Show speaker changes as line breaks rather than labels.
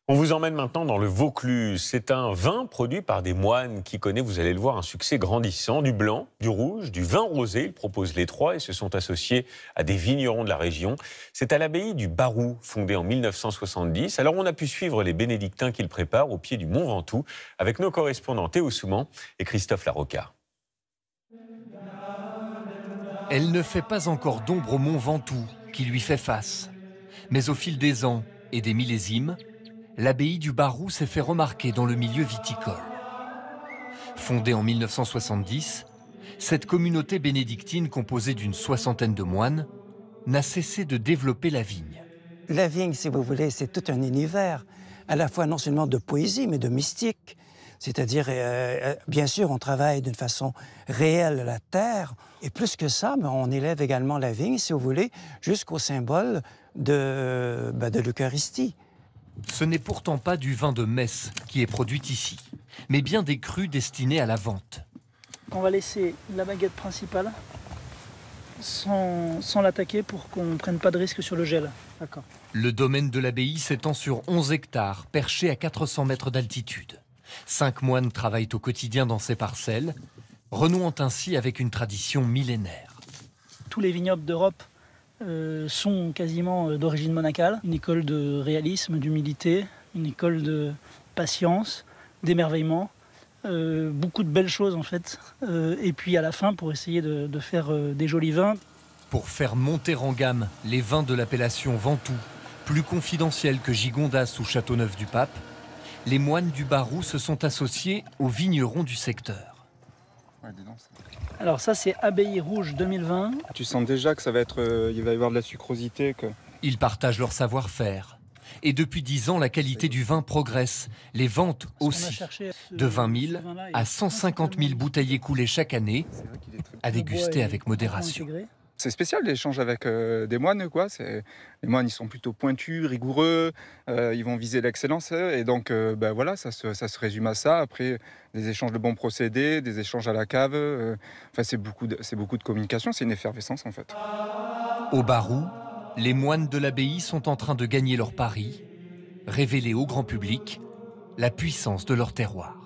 On vous emmène maintenant dans le Vaucluse. C'est un vin produit par des moines qui connaît, vous allez le voir, un succès grandissant. Du blanc, du rouge, du vin rosé. Ils proposent les trois et se sont associés à des vignerons de la région. C'est à l'abbaye du Barroux, fondée en 1970. Alors on a pu suivre les bénédictins qu'ils préparent au pied du Mont Ventoux avec nos correspondants Théo Souman et Christophe Larocca.
Elle ne fait pas encore d'ombre au Mont Ventoux qui lui fait face. Mais au fil des ans et des millésimes, l'abbaye du Barroux s'est fait remarquer dans le milieu viticole. Fondée en 1970, cette communauté bénédictine composée d'une soixantaine de moines n'a cessé de développer la vigne.
La vigne, si vous voulez, c'est tout un univers, à la fois non seulement de poésie, mais de mystique. C'est-à-dire, bien sûr, on travaille d'une façon réelle la terre, et plus que ça, on élève également la vigne, si vous voulez, jusqu'au symbole de l'Eucharistie.
Ce n'est pourtant pas du vin de messe qui est produit ici, mais bien des crus destinés à la vente.
On va laisser la baguette principale sans l'attaquer pour qu'on ne prenne pas de risque sur le gel. D'accord.
Le domaine de l'abbaye s'étend sur 11 hectares, perché à 400 mètres d'altitude. 5 moines travaillent au quotidien dans ces parcelles, renouant ainsi avec une tradition millénaire.
Tous les vignobles d'Europe sont quasiment d'origine monacale. Une école de réalisme, d'humilité, une école de patience, d'émerveillement. Beaucoup de belles choses en fait. Et puis à la fin, pour essayer de faire des jolis vins.
Pour faire monter en gamme les vins de l'appellation Ventoux, plus confidentiels que Gigondas ou Châteauneuf-du-Pape, les moines du Barroux se sont associés aux vignerons du secteur.
Alors ça, c'est Abbaye Rouge 2020.
Tu sens déjà que ça va être, il va y avoir de la sucrosité.
Ils partagent leur savoir-faire. Et depuis 10 ans, la qualité du vin progresse. Les ventes aussi. De 20 000 à 150 000 bouteilles écoulées chaque année, à déguster avec modération.
C'est spécial l'échange avec des moines, quoi. Les moines, ils sont plutôt pointus, rigoureux, ils vont viser l'excellence. Et donc, voilà, ça se résume à ça. Après, des échanges de bons procédés, des échanges à la cave. C'est beaucoup de communication, c'est une effervescence, en fait.
Au Barroux, les moines de l'abbaye sont en train de gagner leur pari, révéler au grand public la puissance de leur terroir.